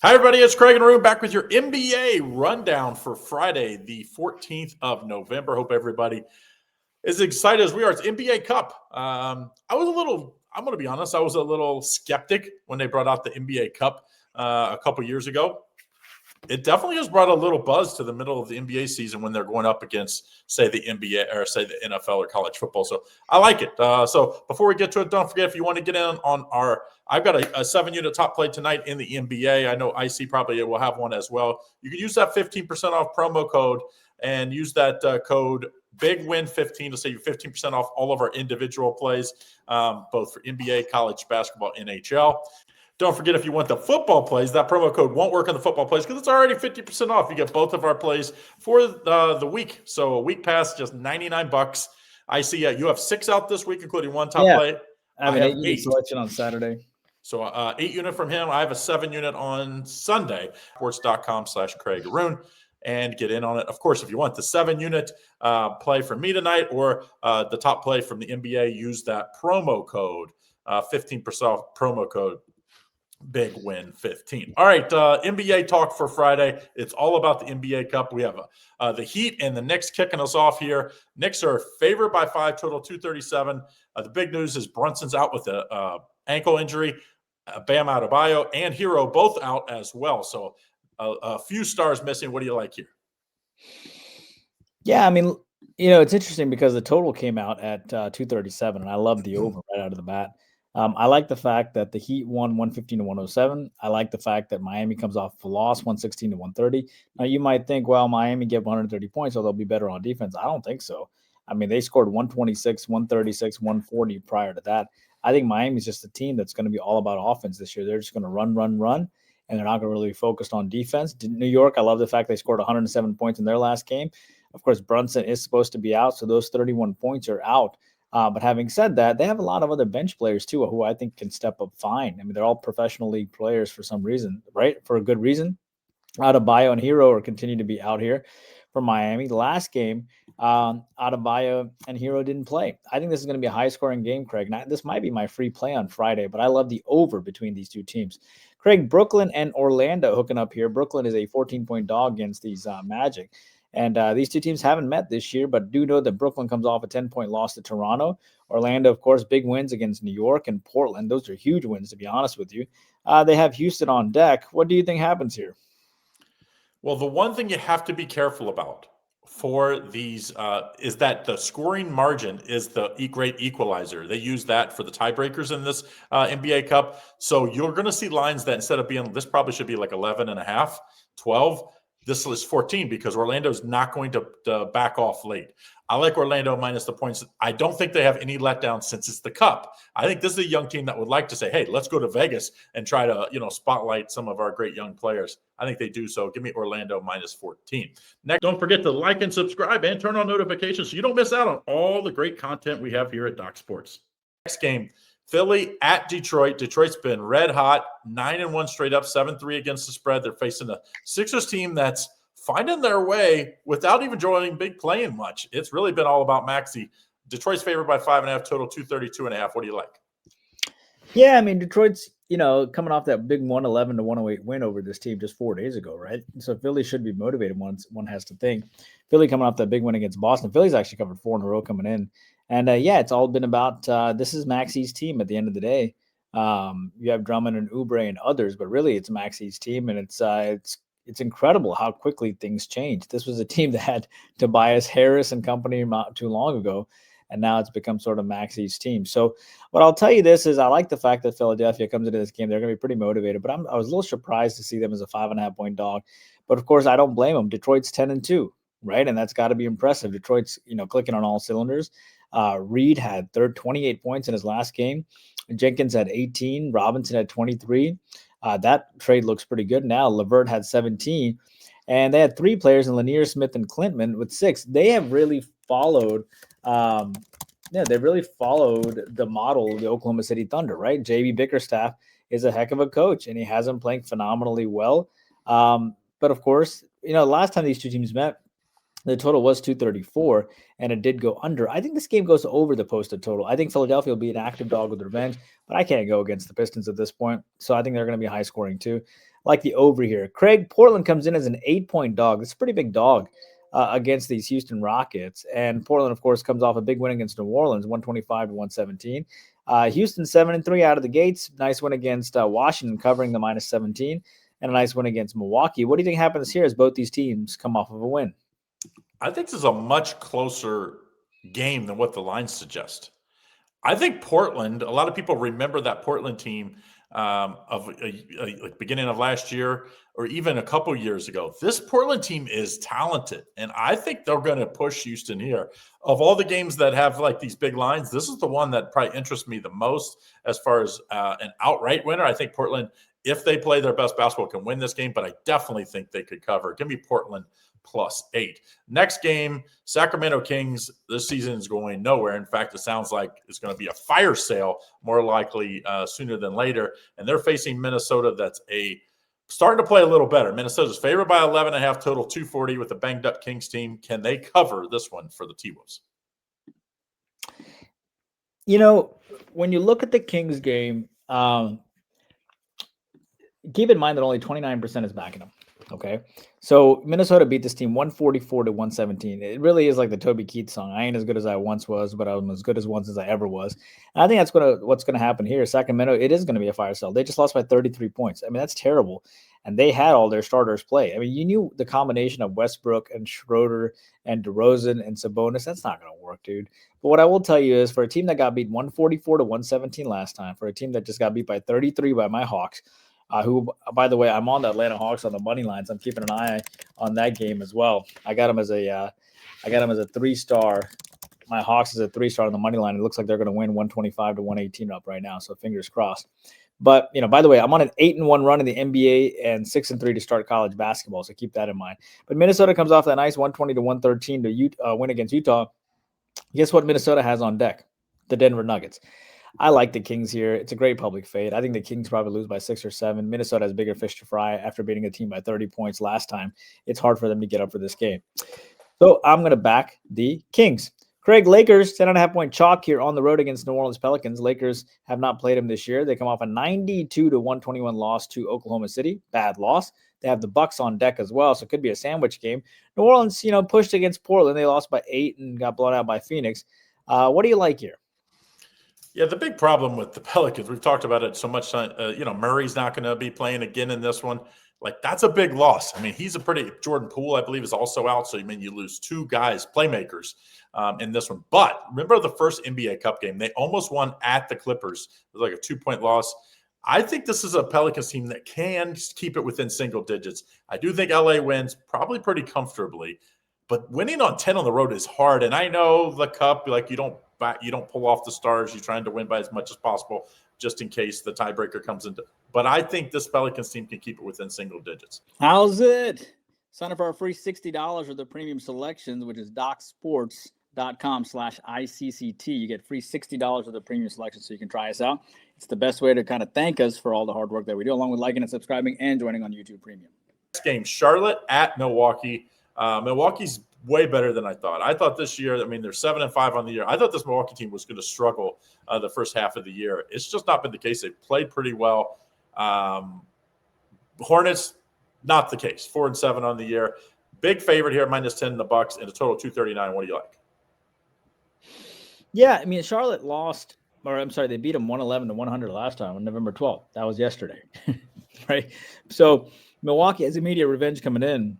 Hi, everybody. It's Craig and Arun back with your NBA rundown for Friday, the 14th of November. Hope everybody is excited as we are. It's NBA Cup. I'm going to be honest, I was a little skeptic when they brought out the NBA Cup a couple years ago. It definitely has brought a little buzz to the middle of the NBA season when they're going up against, say, the NBA or, say, the NFL or college football. So I like it. So before we get to it, don't forget, if you want to get in on I've got a 7-unit top play tonight in the NBA. I know IC probably will have one as well. You can use that 15% off promo code and use that code BIGWIN15 to save you 15% off all of our individual plays, both for NBA, college basketball, NHL. Don't forget, if you want the football plays, that promo code won't work on the football plays because it's already 50% off. You get both of our plays for the week. So a week pass, just $99. I see you have 6 out this week, including one top play. I have an 8-unit selection on Saturday. So 8-unit from him. I have a 7-unit on Sunday. Sports.com/Craig Arun. And get in on it. Of course, if you want the 7-unit play from me tonight or the top play from the NBA, use that promo code, 15% off promo code. BIGWIN15. All right, NBA talk for Friday. It's all about the NBA Cup. We have the Heat and the Knicks kicking us off here. Knicks are favored by 5, total 237. The big news is Brunson's out with an ankle injury. Bam Adebayo and Hero both out as well. So a few stars missing. What do you like here? Yeah, I mean, it's interesting because the total came out at 237, and I love the over right out of the bat. I like the fact that the Heat won 115-107. I like the fact that Miami comes off a loss, 116-130. Now, you might think, well, Miami gave 130 points, so they'll be better on defense. I don't think so. I mean, they scored 126, 136, 140 prior to that. I think Miami's just a team that's going to be all about offense this year. They're just going to run, and they're not going to really be focused on defense. New York, I love the fact they scored 107 points in their last game. Of course, Brunson is supposed to be out, so those 31 points are out. But having said that, they have a lot of other bench players, too, who I think can step up fine. I mean, they're all professional league players for some reason, right? For a good reason. Adebayo and Hero are continuing to be out here for Miami. The last game, Adebayo and Hero didn't play. I think this is going to be a high-scoring game, Craig. Now, this might be my free play on Friday, but I love the over between these two teams. Craig, Brooklyn and Orlando hooking up here. Brooklyn is a 14-point dog against these Magic. And these two teams haven't met this year, but do know that Brooklyn comes off a 10-point loss to Toronto. Orlando, of course, big wins against New York and Portland. Those are huge wins, to be honest with you. They have Houston on deck. What do you think happens here? Well, the one thing you have to be careful about for these is that the scoring margin is the great equalizer. They use that for the tiebreakers in this NBA Cup. So you're going to see lines that instead of being, this probably should be like 11.5, 12. This is 14 because Orlando's not going to back off late. I like Orlando minus the points. I don't think they have any letdown since it's the Cup. I think this is a young team that would like to say, hey, let's go to Vegas and try to, spotlight some of our great young players. I think they do so. Give me Orlando minus 14. Next, don't forget to like and subscribe and turn on notifications so you don't miss out on all the great content we have here at Doc Sports. Next game, Philly at Detroit. Detroit's been red hot, 9-1 straight up, 7-3 against the spread. They're facing a Sixers team that's finding their way without even joining big playing much. It's really been all about Maxey. Detroit's favored by 5.5, total 232.5. What do you like? Yeah, I mean, Detroit's, coming off that big 111-108 win over this team just 4 days ago, right? So Philly should be motivated once one has to think. Philly coming off that big win against Boston. Philly's actually covered 4 in a row coming in. And, it's all been about this is Maxey's team at the end of the day. You have Drummond and Oubre and others, but really it's Maxey's team, and it's incredible how quickly things change. This was a team that had Tobias Harris and company not too long ago, and now it's become sort of Maxey's team. So what I'll tell you this is I like the fact that Philadelphia comes into this game. They're going to be pretty motivated, but I was a little surprised to see them as a 5.5-point dog. But, of course, I don't blame them. Detroit's 10-2, right? And that's got to be impressive. Detroit's, clicking on all cylinders. Reed had 28 points in his last game. Jenkins had 18. Robinson had 23. That trade looks pretty good now. LeVert had 17. And they had 3 players in Lanier, Smith, and Klintman with 6. They have really followed they really followed the model of the Oklahoma City Thunder, right? J.B. Bickerstaff is a heck of a coach, and he has them playing phenomenally well. But, of course, last time these two teams met, the total was 234, and it did go under. I think this game goes over the posted total. I think Philadelphia will be an active dog with revenge, but I can't go against the Pistons at this point. So I think they're going to be high scoring too. like the over here. Craig, Portland comes in as an 8-point dog. That's a pretty big dog against these Houston Rockets. And Portland, of course, comes off a big win against New Orleans, 125-117. Houston 7-3 out of the gates. Nice win against Washington, covering the -17, and a nice win against Milwaukee. What do you think happens here as both these teams come off of a win? I think this is a much closer game than what the lines suggest. I think Portland, a lot of people remember that Portland team of like beginning of last year or even a couple years ago. This Portland team is talented, and I think they're going to push Houston here. Of all the games that have like these big lines, this is the one that probably interests me the most as far as an outright winner. I think Portland, if they play their best basketball, can win this game, but I definitely think they could cover. Give me Portland +8. Next game, Sacramento Kings. This season is going nowhere. In fact, it sounds like it's going to be a fire sale, more likely sooner than later. And they're facing Minnesota. That's starting to play a little better. Minnesota's favored by 11.5, total 240 with a banged up Kings team. Can they cover this one for the T-Wolves? You know, when you look at the Kings game, keep in mind that only 29% is backing them. Okay. So Minnesota beat this team 144-117. It really is like the Toby Keith song. I ain't as good as I once was, but I'm as good as once as I ever was. And I think that's what's going to happen here. Sacramento, it is going to be a fire sale. They just lost by 33 points. I mean, that's terrible. And they had all their starters play. I mean, you knew the combination of Westbrook and Schroeder and DeRozan and Sabonis. That's not going to work, dude. But what I will tell you is for a team that got beat 144-117 last time, for a team that just got beat by 33 by my Hawks, who, by the way, I'm on the Atlanta Hawks on the money lines. I'm keeping an eye on that game as well. I got them as a 3-star. My Hawks is a 3-star on the money line. It looks like they're going to win 125-118 up right now. So fingers crossed. But by the way, I'm on an 8-1 run in the NBA and 6-3 to start college basketball. So keep that in mind. But Minnesota comes off that nice 120-113 to win against Utah. Guess what Minnesota has on deck? The Denver Nuggets. I like the Kings here. It's a great public fade. I think the Kings probably lose by 6 or 7. Minnesota has bigger fish to fry after beating a team by 30 points last time. It's hard for them to get up for this game. So I'm going to back the Kings. Craig, Lakers, 10.5-point chalk here on the road against New Orleans Pelicans. Lakers have not played them this year. They come off a 92-121 loss to Oklahoma City. Bad loss. They have the Bucks on deck as well, so it could be a sandwich game. New Orleans, pushed against Portland. They lost by 8 and got blown out by Phoenix. What do you like here? Yeah, the big problem with the Pelicans, we've talked about it so much. Murray's not going to be playing again in this one. Like, that's a big loss. I mean, Jordan Poole, I believe, is also out. So, you lose 2 guys, playmakers in this one. But remember the first NBA Cup game? They almost won at the Clippers. It was like a 2-point loss. I think this is a Pelicans team that can keep it within single digits. I do think LA wins probably pretty comfortably. But winning on 10 on the road is hard. And I know the Cup, like, you don't pull off the stars. You're trying to win by as much as possible just in case the tiebreaker comes into. But I think this Pelicans team can keep it within single digits. How's it? Sign up for our free $60 of the premium selections, which is docsports.com/ICCT. You get free $60 of the premium selections so you can try us out. It's the best way to kind of thank us for all the hard work that we do, along with liking and subscribing and joining on YouTube Premium. Next game, Charlotte at Milwaukee. Milwaukee's way better than I thought. I thought this year, they're 7-5 on the year. I thought this Milwaukee team was going to struggle the first half of the year. It's just not been the case. They've played pretty well. Hornets, not the case. 4-7 on the year. Big favorite here, -10 in the Bucks, and a total 239. What do you like? Yeah, Charlotte lost, they beat them 111-100 last time on November 12th. That was yesterday, right? So Milwaukee has immediate revenge coming in.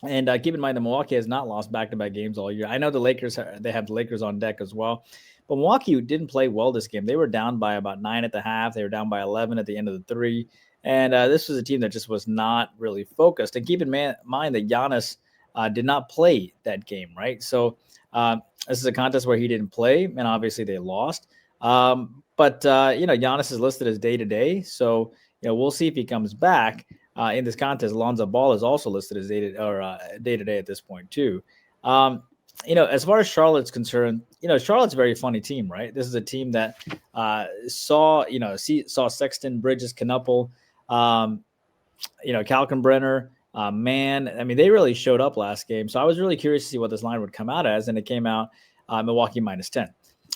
And keep in mind that Milwaukee has not lost back-to-back games all year. I know the Lakers, they have the Lakers on deck as well. But Milwaukee didn't play well this game. They were down by about 9 at the half. They were down by 11 at the end of the 3. And this was a team that just was not really focused. And keep in mind that Giannis did not play that game, right? So this is a contest where he didn't play, and obviously they lost. But Giannis is listed as day-to-day. So, we'll see if he comes back. In this contest, Lonzo Ball is also listed as day-to-day at this point too. As far as Charlotte's concerned, Charlotte's a very funny team, right? This is a team that saw Sexton, Bridges, Knuppel, Kalkenbrenner, Mann. They really showed up last game. So I was really curious to see what this line would come out as, and it came out Milwaukee -10.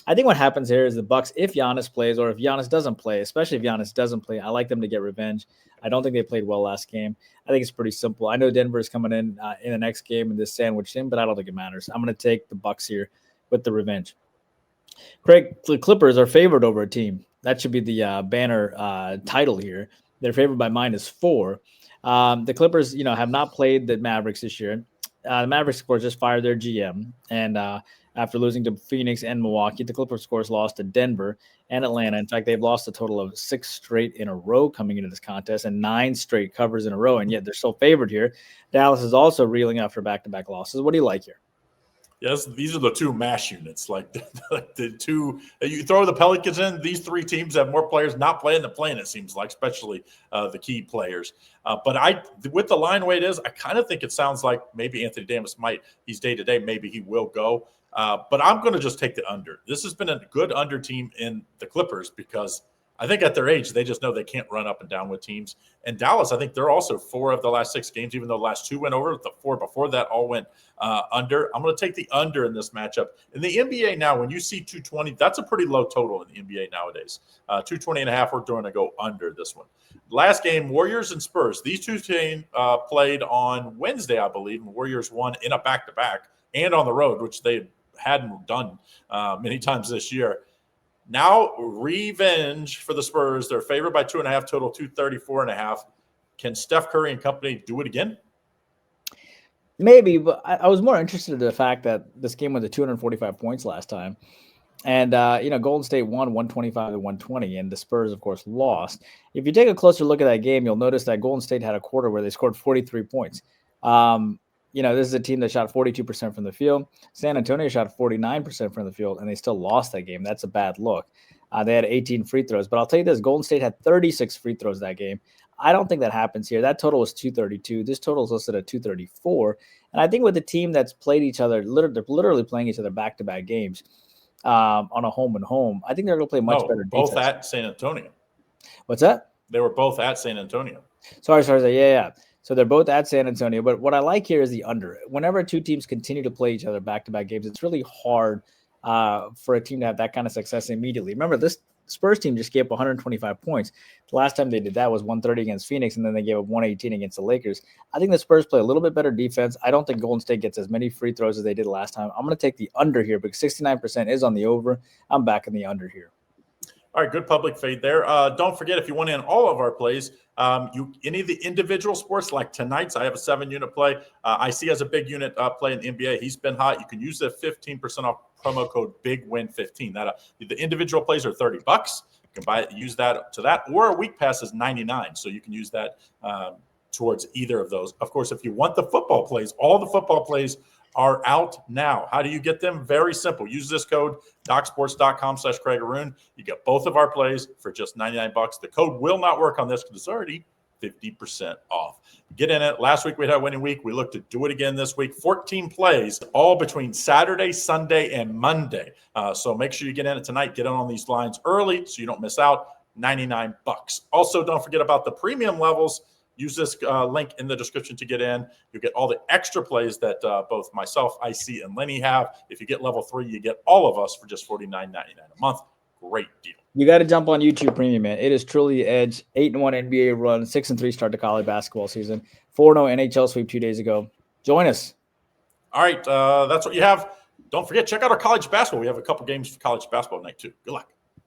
I think what happens here is the Bucks, if Giannis plays or if Giannis doesn't play, especially if Giannis doesn't play, I like them to get revenge. I don't think they played well last game. I think it's pretty simple. I know Denver is coming in the next game in this sandwich in, but I don't think it matters. I'm going to take the Bucks here with the revenge. Craig, the Clippers are favored over a team. That should be the banner title here. They're favored by -4. The Clippers, have not played the Mavericks this year. The Mavericks, of course, just fired their GM. And after losing to Phoenix and Milwaukee, the Clippers, of course, lost to Denver and Atlanta. In fact, they've lost a total of 6 straight in a row coming into this contest and 9 straight covers in a row. And yet they're still favored here. Dallas is also reeling after back-to-back losses. What do you like here? Yes, these are the two mash units. Like the two, you throw the Pelicans in, these 3 teams have more players not playing than playing, it seems like, especially the key players. But with the line way it is, I kind of think it sounds like maybe Anthony Davis he's day-to-day, maybe he will go. But I'm going to just take the under. This has been a good under team in the Clippers because I think at their age, they just know they can't run up and down with teams. And Dallas, I think they're also 4 of the last 6 games, even though the last 2 went over, the 4 before that all went under. I'm going to take the under in this matchup. In the NBA now, when you see 220, that's a pretty low total in the NBA nowadays. 220.5, we're going to go under this one. Last game, Warriors and Spurs. These two teams played on Wednesday, I believe, and Warriors won in a back-to-back and on the road, which they hadn't done many times this year. Now, revenge for the Spurs. They're favored by 2.5, total 234.5. Can Steph Curry and company do it again? Maybe, but I was more interested in the fact that this game went to 245 points last time. And, Golden State won 125-120, and the Spurs, of course, lost. If you take a closer look at that game, you'll notice that Golden State had a quarter where they scored 43 points. This is a team that shot 42% from the field. San Antonio shot 49% from the field, and they still lost that game. That's a bad look. They had 18 free throws. But I'll tell you this, Golden State had 36 free throws that game. I don't think that happens here. That total was 232. This total is listed at 234. And I think with the team that's played each other, they're literally playing each other back-to-back games on a home and home, I think they're going to play much better defense. Both at San Antonio. What's that? They were both at San Antonio. Sorry. Yeah. So they're both at San Antonio. But what I like here is the under. Whenever 2 teams continue to play each other back-to-back games, it's really hard for a team to have that kind of success immediately. Remember, this Spurs team just gave up 125 points. The last time they did that was 130 against Phoenix, and then they gave up 118 against the Lakers. I think the Spurs play a little bit better defense. I don't think Golden State gets as many free throws as they did last time. I'm going to take the under here because 69% is on the over. I'm back in the under here. All right, good public fade there. Don't forget, if you want in all of our plays, any of the individual sports like tonight's, I have a 7-unit play. I see as a big unit play in the NBA. He's been hot. You can use the 15% off promo code BIGWIN15. The individual plays are $30. You can use that to that, or a week pass is $99. So you can use that towards either of those. Of course, if you want the football plays, all the football plays are out now. How do you get them? Very simple. Use this code, DocSports.com/Craig Arun. You get both of our plays for just $99. The code will not work on this because it's already 50% off. Get in it. Last week we had a winning week. We look to do it again this week. 14 plays, all between Saturday, Sunday, and Monday. So make sure you get in it tonight. Get in on these lines early so you don't miss out. $99. Also, don't forget about the premium levels. Use this link in the description to get in. You get all the extra plays that both myself, IC, and Lenny have. If you get level 3, you get all of us for just $49.99 a month. Great deal. You got to jump on YouTube Premium, man. It is truly the edge. 8-1 NBA run, 6-3 start to college basketball season, 4-0 NHL sweep 2 days ago. Join us. All right, that's what you have. Don't forget, check out our college basketball. We have a couple games for college basketball tonight, too. Good luck.